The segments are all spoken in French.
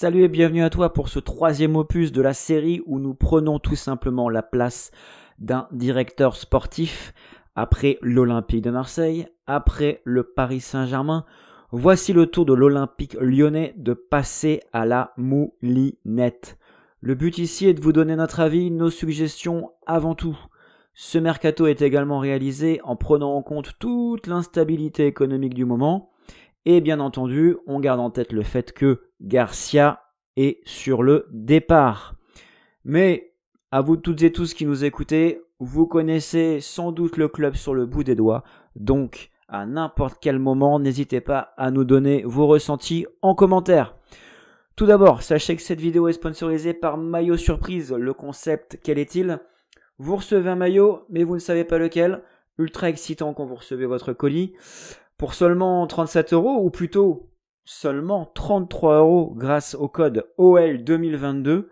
Salut et bienvenue à toi pour ce troisième opus de la série où nous prenons tout simplement la place d'un directeur sportif après l'Olympique de Marseille, après le Paris Saint-Germain. Voici le tour de l'Olympique lyonnais de passer à la moulinette. Le but ici est de vous donner notre avis, nos suggestions avant tout. Ce mercato est également réalisé en prenant en compte toute l'instabilité économique du moment. Et bien entendu, on garde en tête le fait que Garcia est sur le départ. Mais à vous toutes et tous qui nous écoutez, vous connaissez sans doute le club sur le bout des doigts. Donc, à n'importe quel moment, n'hésitez pas à nous donner vos ressentis en commentaire. Tout d'abord, sachez que cette vidéo est sponsorisée par Maillot Surprise. Le concept, quel est-il ? Vous recevez un maillot, mais vous ne savez pas lequel. Ultra excitant quand vous recevez votre colis. Pour seulement 37 € ou plutôt seulement 33 € grâce au code OL 2022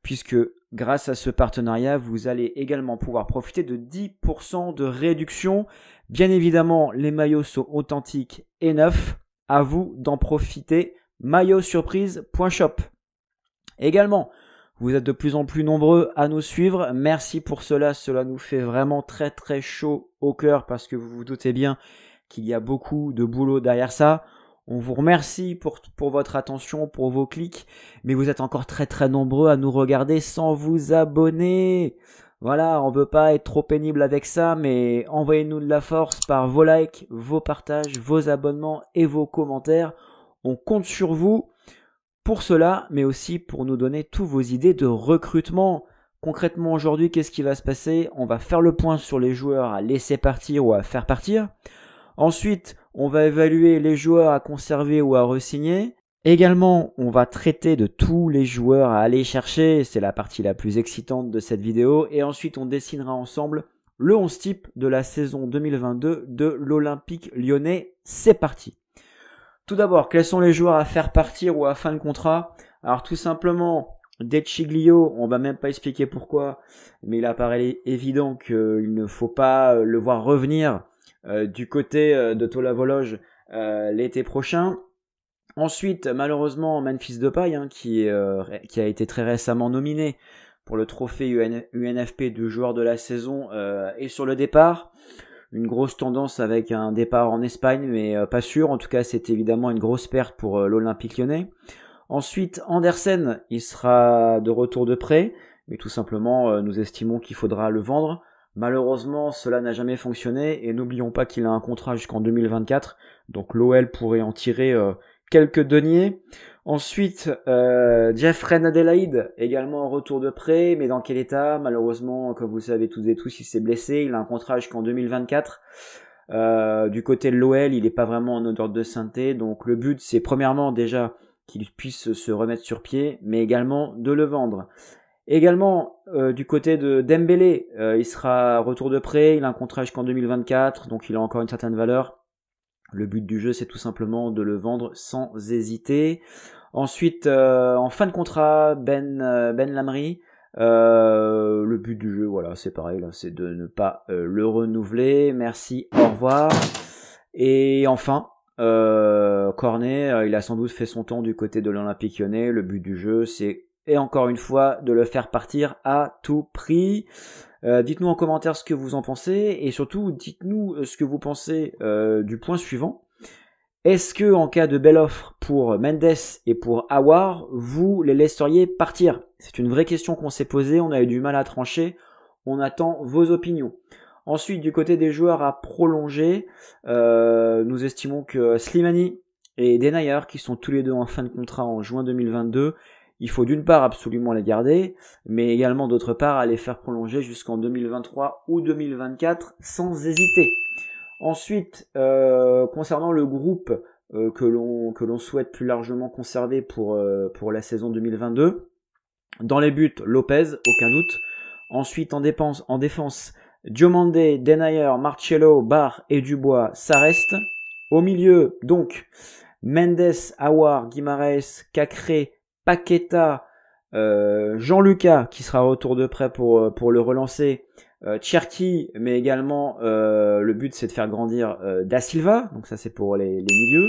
puisque grâce à ce partenariat, vous allez également pouvoir profiter de 10% de réduction. Bien évidemment, les maillots sont authentiques et neufs. À vous d'en profiter. maillotsurprise.shop. Également, vous êtes de plus en plus nombreux à nous suivre. Merci pour cela. Cela nous fait vraiment très très chaud au cœur parce que vous vous doutez bien qu'il y a beaucoup de boulot derrière ça. On vous remercie pour votre attention, pour vos clics, mais vous êtes encore très très nombreux à nous regarder sans vous abonner. Voilà, on veut pas être trop pénible avec ça, mais envoyez-nous de la force par vos likes, vos partages, vos abonnements et vos commentaires. On compte sur vous pour cela, mais aussi pour nous donner toutes vos idées de recrutement. Concrètement aujourd'hui, qu'est-ce qui va se passer ? On va faire le point sur les joueurs à laisser partir ou à faire partir. Ensuite, on va évaluer les joueurs à conserver ou à re-signer. Également, on va traiter de tous les joueurs à aller chercher. C'est la partie la plus excitante de cette vidéo. Et ensuite, on dessinera ensemble le 11 type de la saison 2022 de l'Olympique lyonnais. C'est parti. Tout d'abord, quels sont les joueurs à faire partir ou à fin de contrat ? Alors tout simplement, De Sciglio, on va même pas expliquer pourquoi, mais il apparaît évident qu'il ne faut pas le voir revenir du côté de Tola Vologe l'été prochain. Ensuite, malheureusement, Memphis Depay, qui a été très récemment nominé pour le trophée UNFP du joueur de la saison, est sur le départ. Une grosse tendance avec un départ en Espagne, mais pas sûr. En tout cas, c'est évidemment une grosse perte pour l'Olympique lyonnais. Ensuite, Andersen, il sera de retour de prêt, mais tout simplement, nous estimons qu'il faudra le vendre. Malheureusement, cela n'a jamais fonctionné et n'oublions pas qu'il a un contrat jusqu'en 2024, donc l'OL pourrait en tirer quelques deniers. Ensuite, Jeffrey Adelaide, également en retour de prêt, mais dans quel état ? Malheureusement, comme vous le savez toutes et tous, il s'est blessé, il a un contrat jusqu'en 2024. Du côté de l'OL, il n'est pas vraiment en odeur de sainteté, donc le but c'est premièrement déjà qu'il puisse se remettre sur pied, mais également de le vendre. Également, du côté de Dembélé, il sera retour de prêt, il a un contrat jusqu'en 2024, donc il a encore une certaine valeur. Le but du jeu, c'est tout simplement de le vendre sans hésiter. Ensuite, en fin de contrat, Ben Lamry, le but du jeu, voilà, c'est pareil, là, c'est de ne pas le renouveler. Merci, au revoir. Et enfin, Cornet, il a sans doute fait son temps du côté de l'Olympique lyonnais. Le but du jeu, c'est et encore une fois, de le faire partir à tout prix. Dites-nous en commentaire ce que vous en pensez et surtout, dites-nous ce que vous pensez du point suivant. Est-ce que en cas de belle offre pour Mendes et pour Aouar, vous les laisseriez partir ? C'est une vraie question qu'on s'est posée, on a eu du mal à trancher. On attend vos opinions. Ensuite, du côté des joueurs à prolonger, nous estimons que Slimani et Denayer, qui sont tous les deux en fin de contrat en juin 2022, il faut d'une part absolument les garder, mais également d'autre part à les faire prolonger jusqu'en 2023 ou 2024 sans hésiter. Ensuite, concernant le groupe que l'on souhaite plus largement conserver pour la saison 2022, dans les buts, Lopez, aucun doute. Ensuite, en défense, Diomandé, Denayer, Marcello, Barr et Dubois, ça reste. Au milieu, donc, Mendes, Aouar, Guimaraes, Cacré, Paqueta, Jean-Lucas qui sera retour de prêt pour le relancer, Cherki, mais également le but c'est de faire grandir Da Silva, donc ça c'est pour les milieux,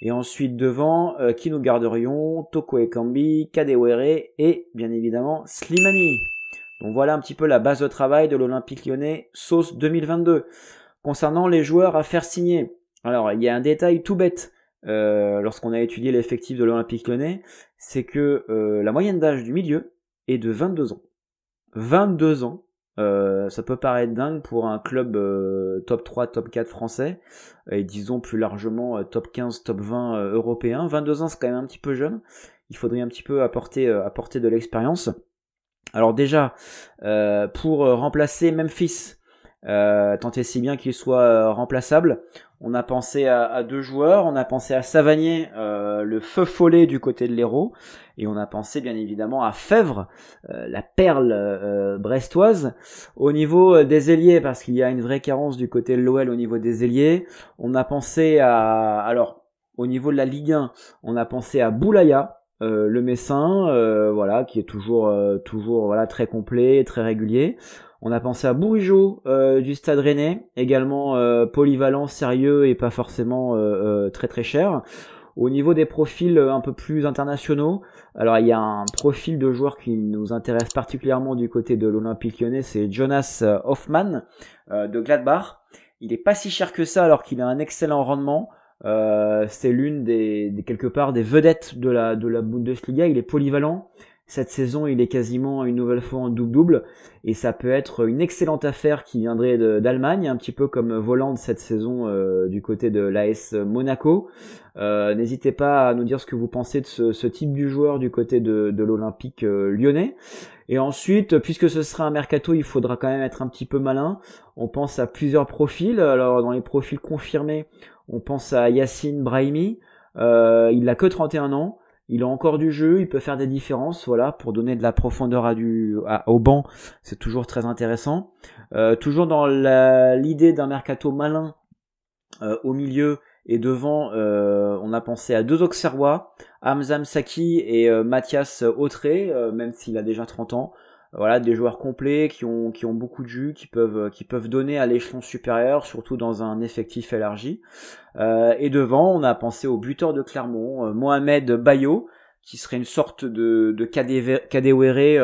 Et ensuite devant, qui nous garderions? Toko Ekambi, Kadewere et bien évidemment Slimani. Donc voilà un petit peu la base de travail de l'Olympique Lyonnais sauce 2022. Concernant les joueurs à faire signer, alors il y a un détail tout bête lorsqu'on a étudié l'effectif de l'Olympique Lyonnais, c'est que la moyenne d'âge du milieu est de 22 ans. 22 ans, ça peut paraître dingue pour un club top 3, top 4 français, et disons plus largement top 15, top 20 européen. 22 ans, c'est quand même un petit peu jeune. Il faudrait un petit peu apporter de l'expérience. Alors déjà, pour remplacer Memphis, tant et si bien qu'il soit remplaçable, on a pensé à deux joueurs. On a pensé à Savanier, le feu follet du côté de l'Hérault, et on a pensé bien évidemment à Fèvre, la perle brestoise. Au niveau des ailiers, parce qu'il y a une vraie carence du côté de l'OL au niveau des ailiers, on a pensé alors au niveau de la Ligue 1, on a pensé à Boulaya, le Messin, voilà, qui est toujours voilà, très complet, très régulier. On a pensé à Bourigeaud du Stade Rennais, également polyvalent, sérieux et pas forcément très très cher. Au niveau des profils un peu plus internationaux, alors il y a un profil de joueur qui nous intéresse particulièrement du côté de l'Olympique Lyonnais, c'est Jonas Hoffmann de Gladbach. Il est pas si cher que ça alors qu'il a un excellent rendement. C'est l'une des quelque part des vedettes de la Bundesliga. Il est polyvalent. Cette saison, il est quasiment une nouvelle fois en double-double, et ça peut être une excellente affaire qui viendrait d'Allemagne, un petit peu comme Voland cette saison du côté de l'AS Monaco. N'hésitez pas à nous dire ce que vous pensez de ce type du joueur du côté de l'Olympique lyonnais. Et ensuite, puisque ce sera un mercato, il faudra quand même être un petit peu malin. On pense à plusieurs profils. Alors dans les profils confirmés, on pense à Yacine Brahimi. Il n'a que 31 ans. Il a encore du jeu, il peut faire des différences, voilà, pour donner de la profondeur au banc, c'est toujours très intéressant. Toujours dans l'idée d'un mercato malin au milieu et devant, on a pensé à deux Auxerrois, Hamza Msaki et Mathias Autré, même s'il a déjà 30 ans. Voilà, des joueurs complets qui ont beaucoup de jus, qui peuvent donner à l'échelon supérieur, surtout dans un effectif élargi. Et devant, on a pensé au buteur de Clermont, Mohamed Bayo, qui serait une sorte de Kadewere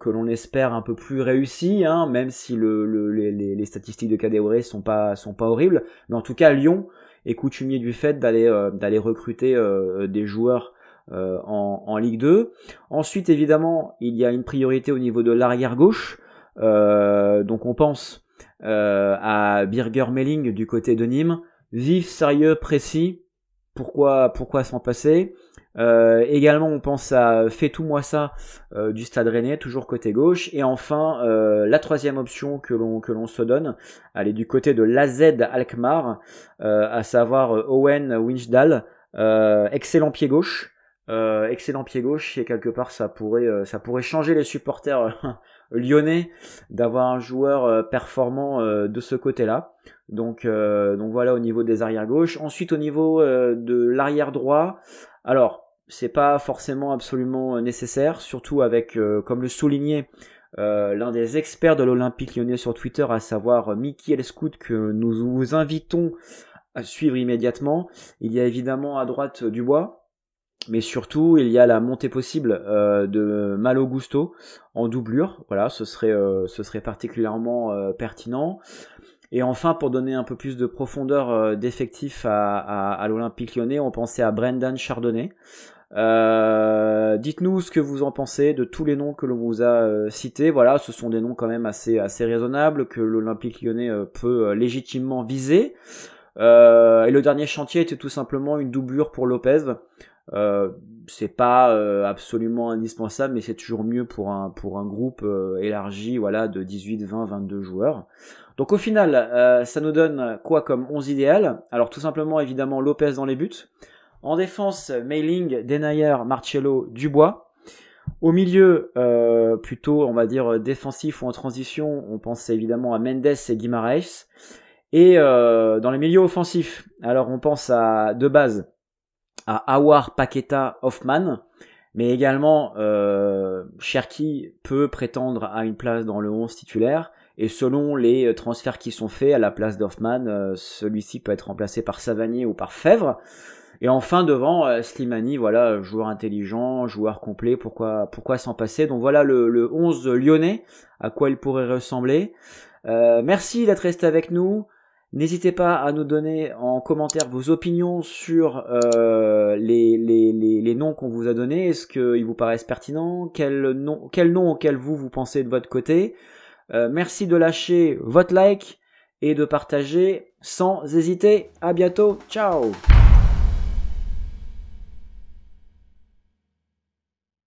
que l'on espère un peu plus réussi, hein, même si les statistiques de Kadewere sont pas horribles. Mais en tout cas, Lyon est coutumier du fait d'aller recruter des joueurs en Ligue 2. Ensuite, évidemment, il y a une priorité au niveau de l'arrière gauche. Donc on pense à Birger Melling du côté de Nîmes. Vif, sérieux, précis. Pourquoi s'en passer? Également, on pense à Fetou Mouassa du Stade Rennais, toujours côté gauche. Et enfin, la troisième option que l'on se donne, elle est du côté de l'AZ Alkmaar, à savoir Owen Wijndal, excellent pied gauche. Et quelque part ça pourrait changer les supporters lyonnais d'avoir un joueur performant de ce côté-là. Donc voilà au niveau des arrières gauches. Ensuite au niveau de l'arrière droit, alors c'est pas forcément absolument nécessaire, surtout avec comme le soulignait l'un des experts de l'Olympique Lyonnais sur Twitter, à savoir Mickey Elscout, que nous vous invitons à suivre immédiatement. Il y a évidemment à droite Dubois. Mais surtout, il y a la montée possible de Malo Gusto en doublure. Voilà, ce serait particulièrement pertinent. Et enfin, pour donner un peu plus de profondeur d'effectif à l'Olympique Lyonnais, on pensait à Brendan Chardonnay. Dites-nous ce que vous en pensez de tous les noms que l'on vous a cités. Voilà, ce sont des noms quand même assez raisonnables que l'Olympique Lyonnais peut légitimement viser. Et le dernier chantier était tout simplement une doublure pour Lopez. C'est pas absolument indispensable, mais c'est toujours mieux pour un groupe élargi, voilà, de 18, 20, 22 joueurs. Donc au final, ça nous donne quoi comme 11 idéal? Alors tout simplement, évidemment, Lopez dans les buts. En défense, Mailing, Denayer, Marcello, Dubois. Au milieu, plutôt, on va dire, défensif ou en transition, on pense évidemment à Mendes et Guimaraes. Et dans les milieux offensifs, alors on pense de base à Aouar, Paqueta, Hoffmann. Mais également, Cherki peut prétendre à une place dans le 11 titulaire. Et selon les transferts qui sont faits à la place d'Hoffman, celui-ci peut être remplacé par Savanier ou par Fèvre. Et enfin devant, Slimani, voilà, joueur intelligent, joueur complet, pourquoi s'en passer. Donc voilà le 11 lyonnais, à quoi il pourrait ressembler. Merci d'être resté avec nous. N'hésitez pas à nous donner en commentaire vos opinions sur les noms qu'on vous a donnés. Est-ce qu'ils vous paraissent pertinents? Quel nom auquel vous pensez de votre côté? Merci de lâcher votre like et de partager sans hésiter. À bientôt. Ciao!